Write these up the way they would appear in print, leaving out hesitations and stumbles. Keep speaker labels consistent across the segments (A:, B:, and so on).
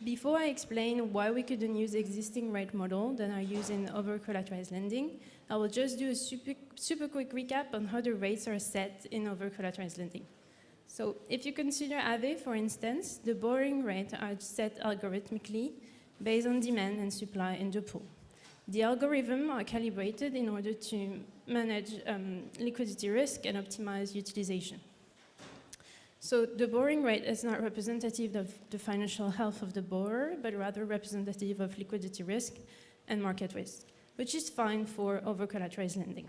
A: Before I explain why we couldn't use existing rate model that are used in over-collateralized lending, I will just do a super quick recap on how the rates are set in over-collateralized lending. So if you consider Aave, for instance, the borrowing rates are set algorithmically based on demand and supply in the pool. The algorithms are calibrated in order to manage liquidity risk and optimize utilization. So the borrowing rate is not representative of the financial health of the borrower, but rather representative of liquidity risk and market risk, which is fine for over-collateralized lending.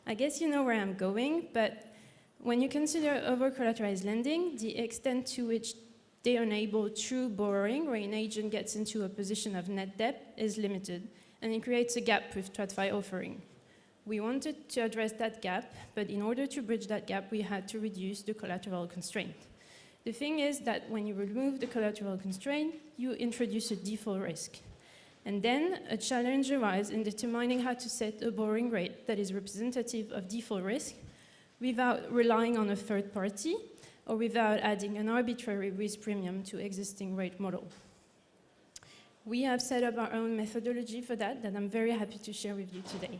A: I guess you know where I'm going, but when you consider over-collateralized lending, the extent to which they enable true borrowing, where an agent gets into a position of net debt, is limited, and it creates a gap with TradFi offering. We wanted to address that gap, but in order to bridge that gap, we had to reduce the collateral constraint. The thing is that when you remove the collateral constraint, you introduce a default risk. And then a challenge arises in determining how to set a borrowing rate that is representative of default risk without relying on a third party or without adding an arbitrary risk premium to existing rate model. We have set up our own methodology for that I'm very happy to share with you today.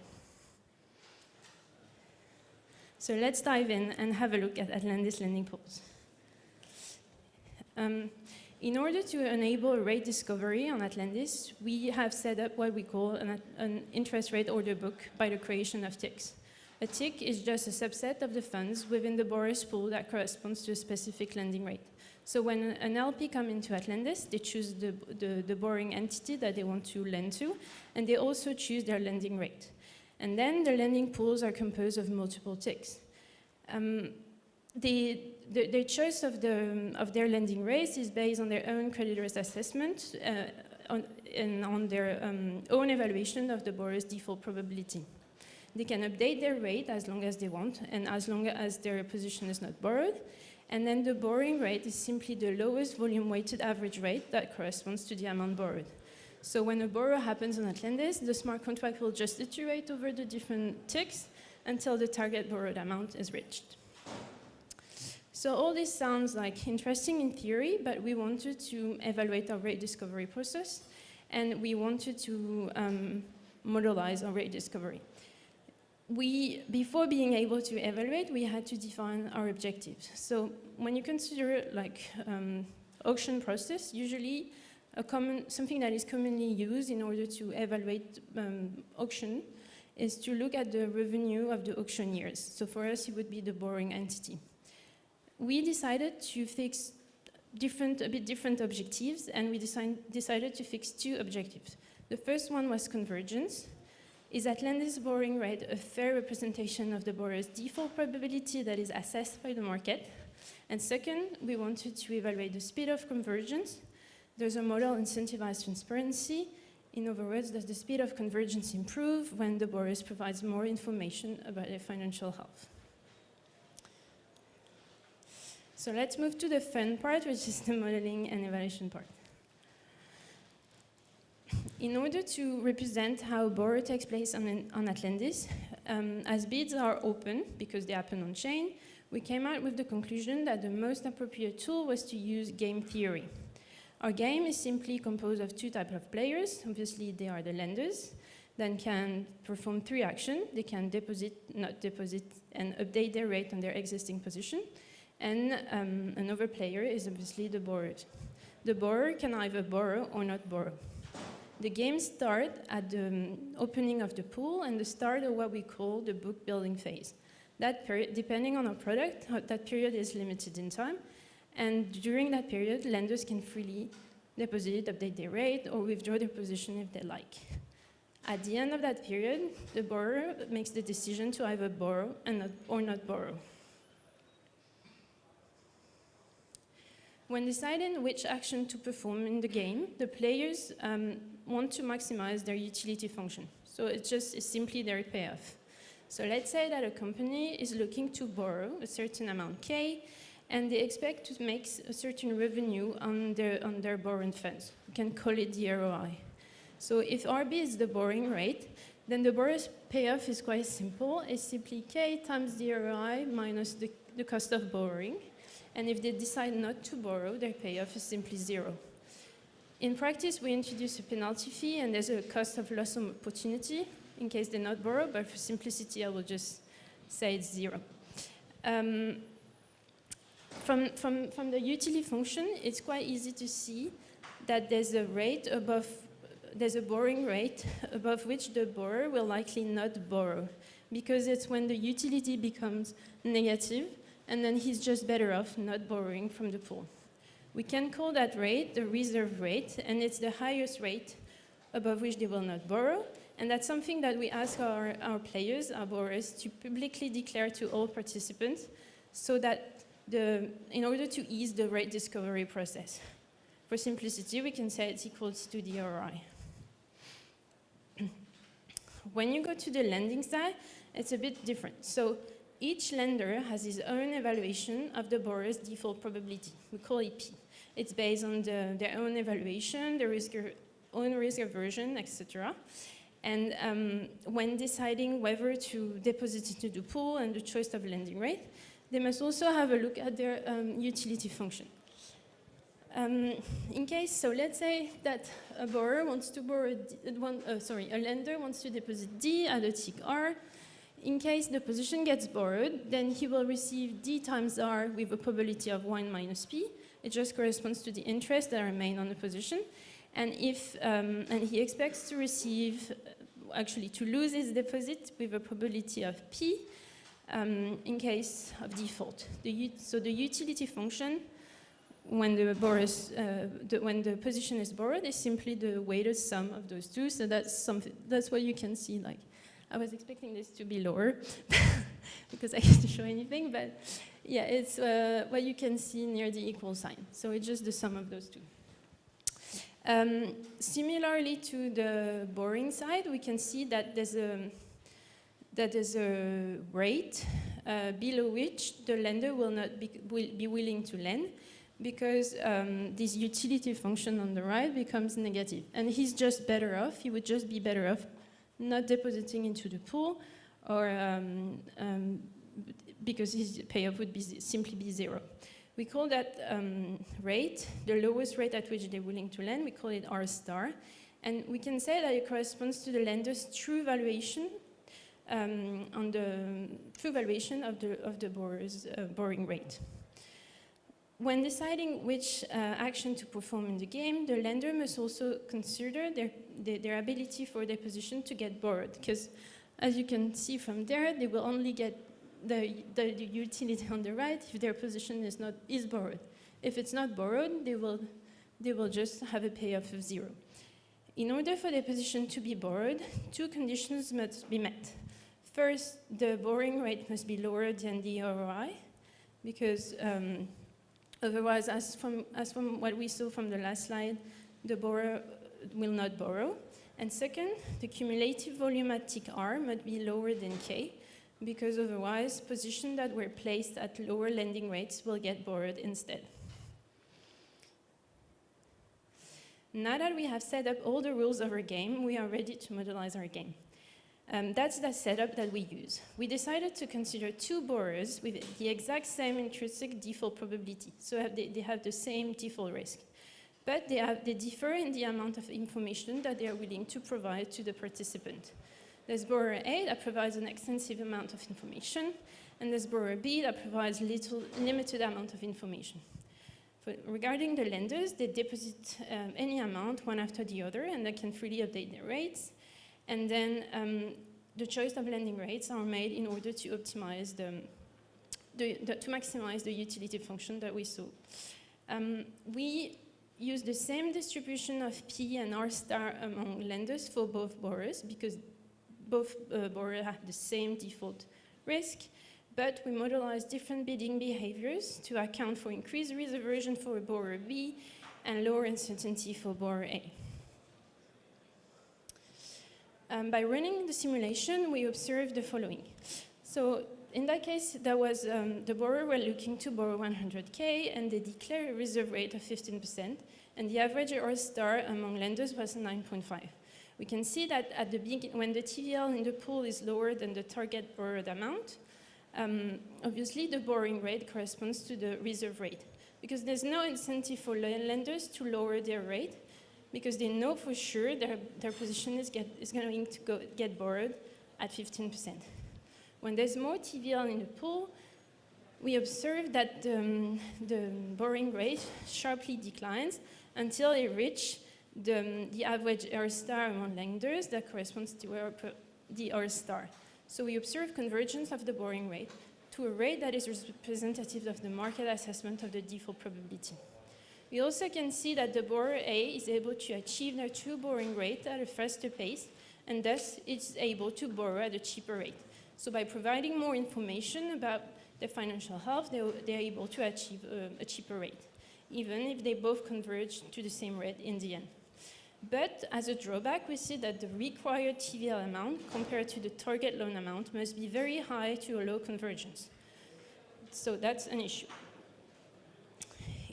A: So let's dive in and have a look at Atlantis lending pools. In order to enable rate discovery on Atlantis, we have set up what we call an interest rate order book by the creation of ticks. A tick is just a subset of the funds within the borrower's pool that corresponds to a specific lending rate. So when an LP comes into Atlantis, they choose the borrowing entity that they want to lend to, and they also choose their lending rate. And then the lending pools are composed of multiple ticks. The choice of their lending rates is based on their own credit risk assessment and on their own evaluation of the borrower's default probability. They can update their rate as long as they want and as long as their position is not borrowed. And then the borrowing rate is simply the lowest volume-weighted average rate that corresponds to the amount borrowed. So when a borrow happens on Atlantis, the smart contract will just iterate over the different ticks until the target borrowed amount is reached. So all this sounds like interesting in theory, but we wanted to evaluate our rate discovery process, and we wanted to modelize our rate discovery. Before being able to evaluate, we had to define our objectives. So when you consider like auction process, usually something that is commonly used in order to evaluate auction is to look at the revenue of the auctioneers. So for us, it would be the borrowing entity. We decided to fix a bit different objectives, and we decided to fix two objectives. The first one was convergence. Is Atlantis' borrowing rate a fair representation of the borrower's default probability that is assessed by the market? And second, we wanted to evaluate the speed of convergence. Does a model incentivize transparency? In other words, does the speed of convergence improve when the borrower provides more information about their financial health? So let's move to the fun part, which is the modeling and evaluation part. In order to represent how borrow takes place on Atlantis, as bids are open, because they happen on chain, we came out with the conclusion that the most appropriate tool was to use game theory. Our game is simply composed of two types of players. Obviously, they are the lenders, that can perform three actions. They can deposit, not deposit, and update their rate on their existing position. And another player is obviously the borrower. The borrower can either borrow or not borrow. The game starts at the opening of the pool and the start of what we call the book building phase. That period, depending on our product, that period is limited in time. And during that period, lenders can freely deposit, update their rate, or withdraw their position if they like. At the end of that period, the borrower makes the decision to either borrow or not borrow. When deciding which action to perform in the game, the players want to maximize their utility function. So it's simply their payoff. So let's say that a company is looking to borrow a certain amount K, and they expect to make a certain revenue on their borrowing funds. We can call it the ROI. So if RB is the borrowing rate, then the borrower's payoff is quite simple. It's simply K times the ROI minus the cost of borrowing. And if they decide not to borrow, their payoff is simply 0. In practice, we introduce a penalty fee, and there's a cost of loss of opportunity in case they not borrow, but for simplicity, I will just say it's 0. From the utility function, it's quite easy to see that there's a borrowing rate above which the borrower will likely not borrow, because it's when the utility becomes negative, and then he's just better off not borrowing from the pool. We can call that rate the reserve rate, and it's the highest rate above which they will not borrow, and that's something that we ask our players, our borrowers, to publicly declare to all participants, so that in order to ease the rate discovery process. For simplicity, we can say it's equal to the ROI. When you go to the lending side, it's a bit different. So each lender has his own evaluation of the borrower's default probability. We call it P. It's based on their own evaluation, their own risk aversion, etc. And when deciding whether to deposit into the pool and the choice of lending rate, they must also have a look at their utility function. In case, so let's say that a borrower wants to borrow, a lender wants to deposit D at a tick R. In case the position gets borrowed, then he will receive D times R with a probability of 1 minus P. It just corresponds to the interest that remain on the position. And and he expects to receive, actually to lose his deposit with a probability of P in case of default. So the utility function when the position is borrowed is simply the weighted sum of those two. So that's what you can see. Like, I was expecting this to be lower because I can't show anything, but yeah, it's what you can see near the equal sign. So it's just the sum of those two. Similarly to the borrowing side, we can see that there's a rate below which the lender will not be willing to lend, because this utility function on the right becomes negative. And he's just better off, he would just be better off not depositing into the pool, or because his payoff would simply be 0. We call that rate, the lowest rate at which they're willing to lend, we call it R star. And we can say that it corresponds to the lender's true valuation of the borrower's borrowing rate. When deciding which action to perform in the game, the lender must also consider their ability for their position to get borrowed, because as you can see from there, they will only get the utility on the right if their position is borrowed. If it's not borrowed, they will just have a payoff of 0. In order for their position to be borrowed, two conditions must be met. First, the borrowing rate must be lower than the ROI, because otherwise, as from what we saw from the last slide, the borrower will not borrow. And second, the cumulative volume at tick R must be lower than K, because otherwise, positions that were placed at lower lending rates will get borrowed instead. Now that we have set up all the rules of our game, we are ready to modelize our game. That's the setup that we use. We decided to consider two borrowers with the exact same intrinsic default probability, so they have the same default risk. But they differ in the amount of information that they are willing to provide to the participant. There's borrower A that provides an extensive amount of information, and there's borrower B that provides limited amount of information. Regarding the lenders, they deposit any amount one after the other, and they can freely update their rates. And then the choice of lending rates are made in order to optimize to maximize the utility function that we saw. We use the same distribution of P and R star among lenders for both borrowers, because both borrowers have the same default risk, but we modelize different bidding behaviors to account for increased risk aversion for borrower B and lower uncertainty for borrower A. By running the simulation, we observed the following. So in that case, there was the borrower were looking to borrow 100K, and they declare a reserve rate of 15%, and the average R star among lenders was 9.5. We can see that at the beginning, when the TVL in the pool is lower than the target borrowed amount, Obviously, the borrowing rate corresponds to the reserve rate, because there's no incentive for lenders to lower their rate, because they know for sure their position is going to get borrowed at 15%. When there's more TVL in the pool, we observe that the borrowing rate sharply declines until it reaches the average R star among lenders that corresponds to the R star. So we observe convergence of the borrowing rate to a rate that is representative of the market assessment of the default probability. We also can see that the borrower A is able to achieve their true borrowing rate at a faster pace, and thus it's able to borrow at a cheaper rate. So by providing more information about their financial health, they're able to achieve a cheaper rate, even if they both converge to the same rate in the end. But as a drawback, we see that the required TVL amount compared to the target loan amount must be very high to allow convergence. So that's an issue.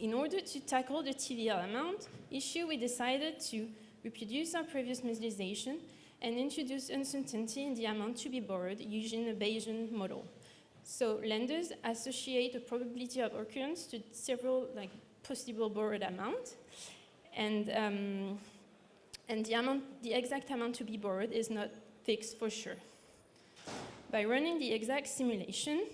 A: In order to tackle the TVL amount issue, we decided to reproduce our previous visualization and introduce uncertainty in the amount to be borrowed using a Bayesian model. So lenders associate the probability of occurrence to several possible borrowed amounts, and the exact amount to be borrowed is not fixed for sure. By running the exact simulation,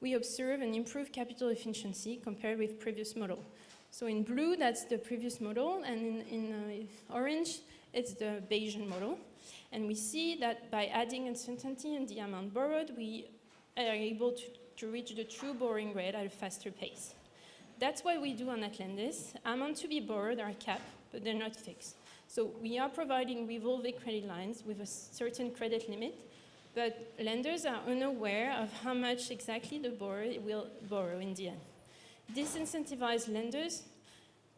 A: we observe an improved capital efficiency compared with previous model. So in blue, that's the previous model, and in orange, it's the Bayesian model. And we see that by adding uncertainty in the amount borrowed, we are able to reach the true borrowing rate at a faster pace. That's what we do on Atlantis. Amounts to be borrowed are capped, but they're not fixed. So we are providing revolving credit lines with a certain credit limit, but lenders are unaware of how much exactly the borrower will borrow in the end. This incentivizes lenders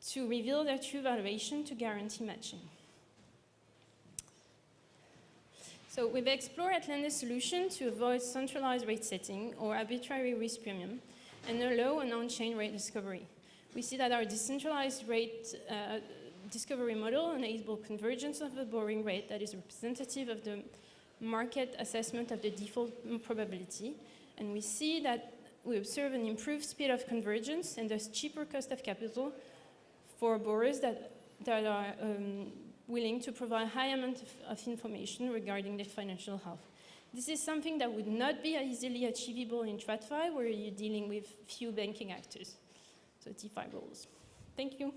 A: to reveal their true valuation to guarantee matching. So we've explored Atlantis' solution to avoid centralized rate setting or arbitrary risk premium and allow an on-chain rate discovery. We see that our decentralized rate discovery model enables convergence of the borrowing rate that is representative of the market assessment of the default probability. And we see that we observe an improved speed of convergence and thus cheaper cost of capital for borrowers that are willing to provide high amount of information regarding their financial health. This is something that would not be easily achievable in TradFi, where you're dealing with few banking actors. So DeFi rules. Thank you.